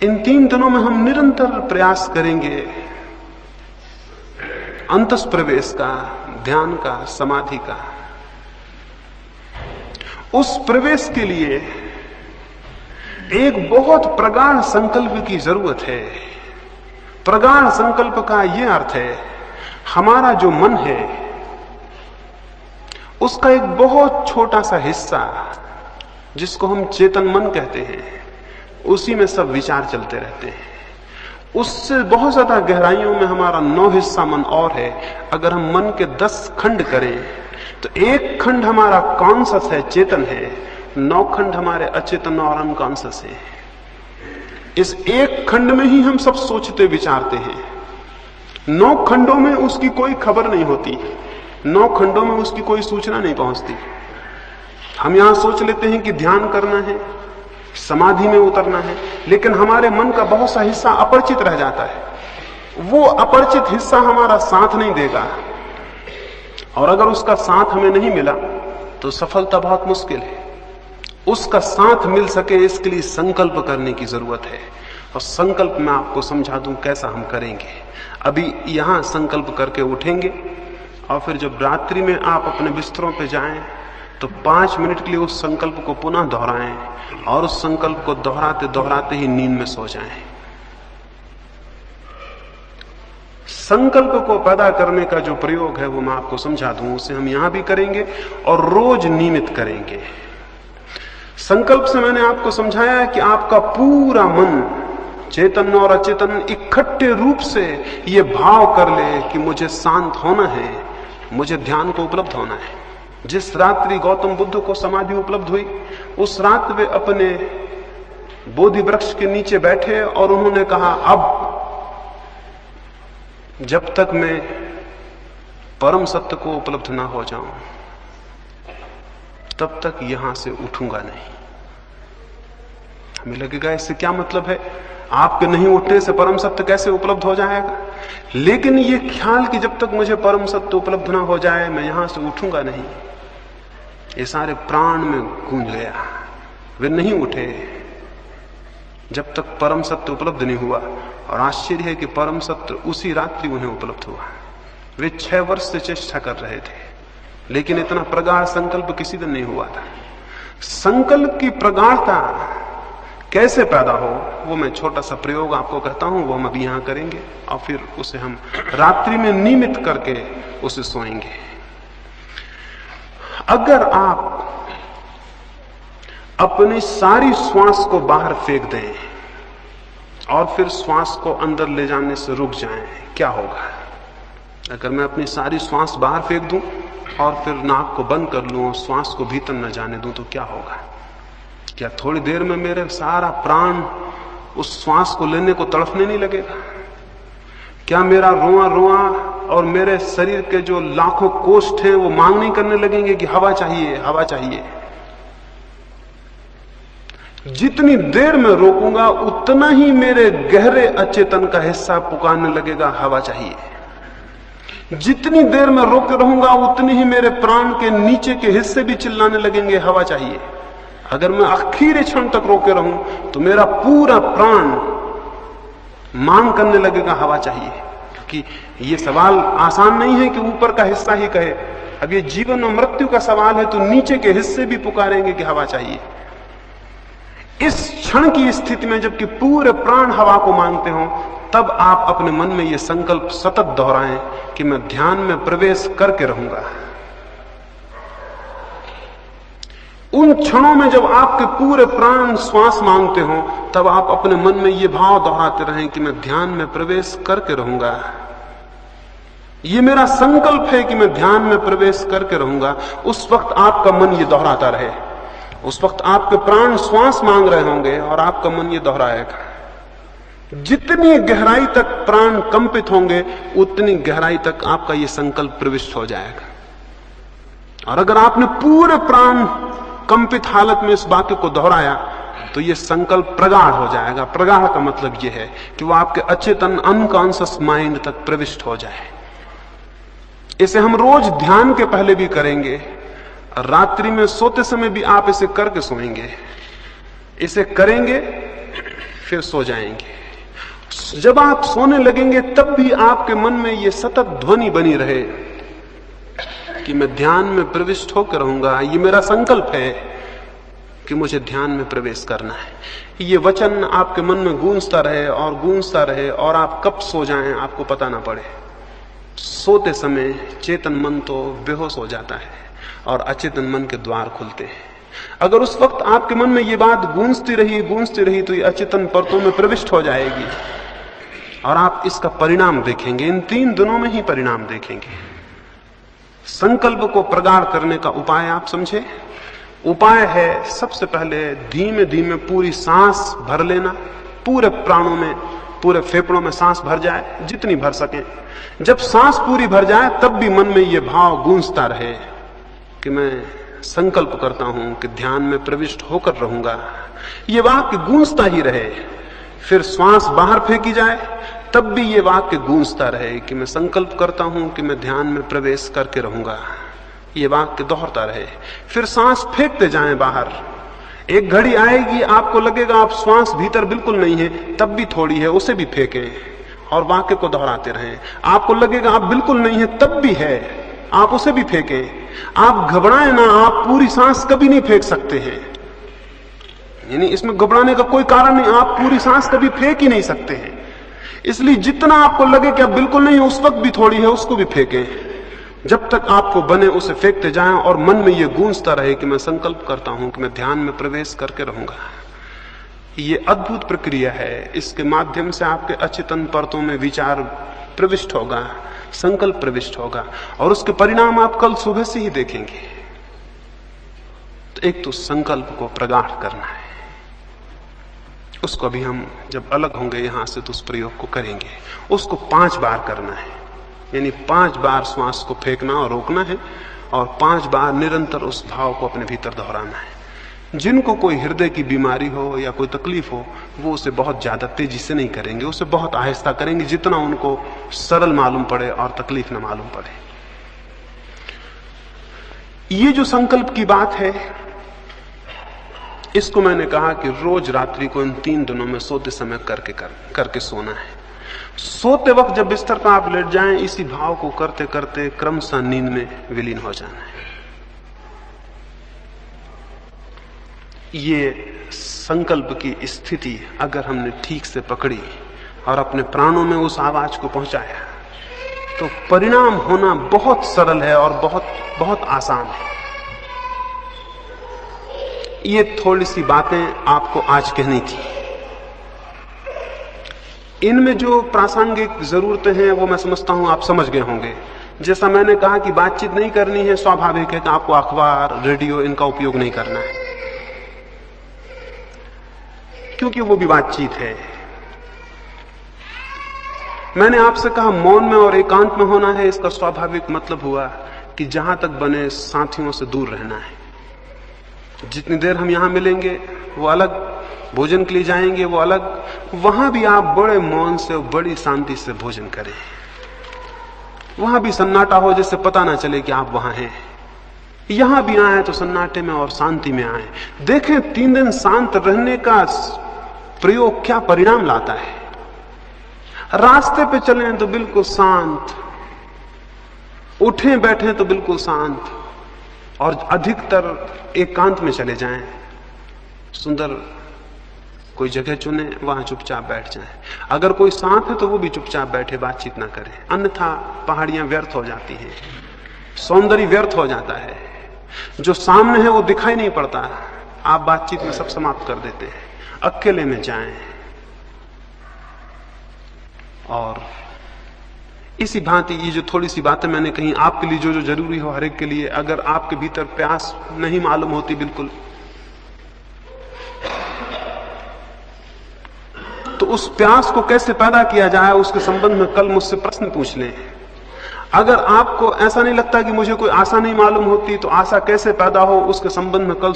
इन 3 दिनों में हम निरंतर प्रयास करेंगे अंतस्प्रवेश का, ध्यान का, समाधि का। उस प्रवेश के लिए एक बहुत प्रगाढ़ संकल्प की जरूरत है। प्रगाढ़ संकल्प का यह अर्थ है, हमारा जो मन है उसका एक बहुत छोटा सा हिस्सा, जिसको हम चेतन मन कहते हैं, उसी में सब विचार चलते रहते हैं। उससे बहुत ज्यादा गहराइयों में हमारा 9 हिस्सा मन और है। अगर हम मन के 10 खंड करें तो एक खंड हमारा कॉन्शस है, चेतन है, 9 खंड हमारे अचेतन और अनकॉन्शस है। इस एक खंड में ही हम सब सोचते विचारते हैं। 9 खंडों में उसकी कोई खबर नहीं होती, 9 खंडों में उसकी कोई सूचना नहीं पहुंचती। हम यहां सोच लेते हैं कि ध्यान करना है, समाधि में उतरना है, लेकिन हमारे मन का बहुत सा हिस्सा अपरिचित रह जाता है। वो अपरिचित हिस्सा हमारा साथ नहीं देगा, और अगर उसका साथ हमें नहीं मिला तो सफलता बहुत मुश्किल है। उसका साथ मिल सके इसके लिए संकल्प करने की जरूरत है, और संकल्प मैं आपको समझा दूं कैसा हम करेंगे। अभी यहां संकल्प करके उठेंगे, और फिर जब रात्रि में आप अपने बिस्तरों पे जाएं तो 5 मिनट के लिए उस संकल्प को पुनः दोहराएं, और उस संकल्प को दोहराते दोहराते ही नींद में सो जाएं। संकल्प को पैदा करने का जो प्रयोग है वो मैं आपको समझा दूं, उसे हम यहां भी करेंगे और रोज नियमित करेंगे। संकल्प से मैंने आपको समझाया है कि आपका पूरा मन, चेतन और अचेतन, इकट्ठे रूप से ये भाव कर ले कि मुझे शांत होना है, मुझे ध्यान को उपलब्ध होना है। जिस रात्रि गौतम बुद्ध को समाधि उपलब्ध हुई, उस रात वे अपने बोधि वृक्ष के नीचे बैठे और उन्होंने कहा, अब जब तक मैं परम सत्य को उपलब्ध ना हो जाऊं तब तक यहां से उठूंगा नहीं। हमें लगेगा इससे क्या मतलब है, आपके नहीं उठने से परम सत्य कैसे उपलब्ध हो जाएगा? लेकिन ये ख्याल कि जब तक मुझे परम सत्य उपलब्ध ना हो जाए मैं यहां से उठूंगा नहीं, ये सारे प्राण में गूंज गया। वे नहीं उठे जब तक परम सत्य उपलब्ध नहीं हुआ, और आश्चर्य है कि परम सत्य उसी रात्रि उन्हें उपलब्ध हुआ। वे 6 वर्ष से चेष्टा कर रहे थे, लेकिन इतना प्रगाढ़ संकल्प किसी दिन नहीं हुआ था। संकल्प की प्रगाढ़ता कैसे पैदा हो, वो मैं छोटा सा प्रयोग आपको कहता हूं, वो हम अभी यहां करेंगे, और फिर उसे हम रात्रि में नियमित करके उसे सोएंगे। अगर आप अपनी सारी श्वास को बाहर फेंक दें और फिर श्वास को अंदर ले जाने से रुक जाएं, क्या होगा? अगर मैं अपनी सारी श्वास बाहर फेंक दूं और फिर नाक को बंद कर लूं और श्वास को भीतर न जाने दूं तो क्या होगा? क्या थोड़ी देर में मेरे सारा प्राण उस श्वास को लेने को तड़फने नहीं लगेगा? क्या मेरा रोआ रोआ और मेरे शरीर के जो लाखों कोष्ठ हैं वो मांग नहीं करने लगेंगे कि हवा चाहिए, हवा चाहिए? जितनी देर में रोकूंगा उतना ही मेरे गहरे अचेतन का हिस्सा पुकारने लगेगा, हवा चाहिए। जितनी देर में रोके रहूंगा उतनी ही मेरे प्राण के नीचे के हिस्से भी चिल्लाने लगेंगे, हवा चाहिए। अगर मैं आखिरी क्षण तक रोके रहूं तो मेरा पूरा प्राण मांग करने लगेगा, हवा चाहिए। क्योंकि ये सवाल आसान नहीं है कि ऊपर का हिस्सा ही कहे। अब ये जीवन और मृत्यु का सवाल है तो नीचे के हिस्से भी पुकारेंगे कि हवा चाहिए। इस क्षण की स्थिति में जबकि पूरे प्राण हवा को मांगते हो, तब आप अपने मन में यह संकल्प सतत दोहराएं कि मैं ध्यान में प्रवेश करके रहूंगा। उन क्षणों में जब आपके पूरे प्राण श्वास मांगते हो, तब आप अपने मन में यह भाव दोहराते रहें कि मैं ध्यान में प्रवेश करके रहूंगा। यह मेरा संकल्प है कि मैं ध्यान में प्रवेश करके रहूंगा। उस वक्त आपका मन यह दोहराता रहे। उस वक्त आपके प्राण श्वास मांग रहे होंगे और आपका मन ये दोहराएगा। जितनी गहराई तक प्राण कंपित होंगे उतनी गहराई तक आपका ये संकल्प प्रविष्ट हो जाएगा। और अगर आपने पूरे प्राण कंपित हालत में इस वाक्य को दोहराया तो ये संकल्प प्रगाढ़ हो जाएगा। प्रगाढ़ का मतलब यह है कि वो आपके अचेतन अनकॉन्शियस माइंड तक प्रविष्ट हो जाए। इसे हम रोज ध्यान के पहले भी करेंगे, रात्रि में सोते समय भी आप इसे करके सोएंगे। इसे करेंगे, फिर सो जाएंगे। जब आप सोने लगेंगे तब भी आपके मन में ये सतत ध्वनि बनी रहे कि मैं ध्यान में प्रविष्ट होकर रहूंगा, ये मेरा संकल्प है कि मुझे ध्यान में प्रवेश करना है। ये वचन आपके मन में गूंजता रहे और गूंजता रहे, और आप कब सो जाएं आपको पता ना पड़े। सोते समय चेतन मन तो बेहोश हो जाता है और अचेतन मन के द्वार खुलते हैं। अगर उस वक्त आपके मन में ये बात गूंजती रही तो ये अचेतन परतों में प्रविष्ट हो जाएगी और आप इसका परिणाम देखेंगे। इन 3 दिनों में ही परिणाम देखेंगे। संकल्प को प्रगाढ़ करने का उपाय आप समझे। उपाय है सबसे पहले धीमे धीमे पूरी सांस भर लेना, पूरे प्राणों में, पूरे फेफड़ों में सांस भर जाए जितनी भर सके। जब सांस पूरी भर जाए तब भी मन में यह भाव गूंजता रहे कि मैं संकल्प करता हूं कि ध्यान में प्रविष्ट होकर रहूंगा। ये वाक्य गूंजता ही रहे। फिर श्वास बाहर फेंकी जाए तब भी ये वाक्य गूंजता रहे कि मैं संकल्प करता हूं कि मैं ध्यान में प्रवेश करके रहूंगा। ये वाक्य दोहरता रहे। फिर सांस फेंकते जाएं बाहर। एक घड़ी आएगी आपको लगेगा आप श्वास भीतर बिल्कुल नहीं है, तब भी थोड़ी है, उसे भी फेंकें और वाक्य को दोहराते रहें। आपको लगेगा आप बिल्कुल नहीं है, तब भी है, आप उसे भी फेंकें। आप घबराएं ना, आप पूरी सांस कभी नहीं फेंक सकते हैं। यानी इसमें घबराने का कोई कारण नहीं, आप पूरी सांस कभी फेंक ही नहीं सकते हैं। इसलिए जितना आपको लगे कि आप बिल्कुल नहीं, उस वक्त भी थोड़ी है, उसको भी फेंकें। जब तक आपको बने उसे फेंकते जाएं और मन में यह गूंजता रहे कि मैं संकल्प करता हूं कि मैं ध्यान में प्रवेश करके रहूंगा। ये अद्भुत प्रक्रिया है। इसके माध्यम से आपके अचेतन परतों में विचार प्रविष्ट होगा, संकल्प प्रविष्ट होगा और उसके परिणाम आप कल सुबह से ही देखेंगे। तो एक तो संकल्प को प्रगाढ़ करना है, उसको अभी हम जब अलग होंगे यहां से तो उस प्रयोग को करेंगे। उसको 5 बार करना है, यानी 5 बार श्वास को फेंकना और रोकना है और 5 बार निरंतर उस भाव को अपने भीतर दोहराना है। जिनको कोई हृदय की बीमारी हो या कोई तकलीफ हो वो उसे बहुत ज्यादा तेजी से नहीं करेंगे, उसे बहुत आहिस्ता करेंगे, जितना उनको सरल मालूम पड़े और तकलीफ न मालूम पड़े। ये जो संकल्प की बात है, इसको मैंने कहा कि रोज रात्रि को इन 3 दिनों में सोते समय करके सोना है। सोते वक्त जब बिस्तर पर आप लेट जाएं, इसी भाव को करते करते क्रमशः नींद में विलीन हो जाना है। ये संकल्प की स्थिति अगर हमने ठीक से पकड़ी और अपने प्राणों में उस आवाज को पहुंचाया तो परिणाम होना बहुत सरल है और बहुत बहुत आसान है। ये थोड़ी सी बातें आपको आज कहनी थी। इनमें जो प्रासंगिक जरूरतें हैं वो मैं समझता हूं आप समझ गए होंगे। जैसा मैंने कहा कि बातचीत नहीं करनी है, स्वाभाविक है कि आपको अखबार, रेडियो इनका उपयोग नहीं करना है, क्योंकि वो भी बातचीत है। मैंने आपसे कहा मौन में और एकांत में होना है। इसका स्वाभाविक मतलब हुआ कि जहां तक बने साथियों से दूर रहना है। जितनी देर हम यहां मिलेंगे वो अलग, भोजन के लिए जाएंगे वो अलग, वहां भी आप बड़े मौन से और बड़ी शांति से भोजन करें। वहां भी सन्नाटा हो, जिससे पता ना चले कि आप वहां हैं। यहां भी आए तो सन्नाटे में और शांति में आए। देखें 3 दिन शांत रहने का प्रयोग क्या परिणाम लाता है। रास्ते पे चलें तो बिल्कुल शांत, उठें बैठें तो बिल्कुल शांत, और अधिकतर एकांत में चले जाएं। सुंदर कोई जगह चुने, वहां चुपचाप बैठ जाएं। अगर कोई साथ है तो वो भी चुपचाप बैठे, बातचीत ना करें, अन्यथा पहाड़ियां व्यर्थ हो जाती हैं, सौंदर्य व्यर्थ हो जाता है। जो सामने है वो दिखाई नहीं पड़ता, आप बातचीत में सब समाप्त कर देते हैं। अकेले में जाएं और इसी भांति ये जो थोड़ी सी बातें मैंने कही आपके लिए, जो जो जरूरी हो हर एक के लिए, अगर आपके भीतर प्यास नहीं मालूम होती बिल्कुल, तो उस प्यास को कैसे पैदा किया जाए उसके संबंध में कल मुझसे प्रश्न पूछ लें। अगर आपको ऐसा नहीं लगता कि मुझे कोई आशा नहीं मालूम होती, तो आशा कैसे पैदा हो उसके संबंध में कल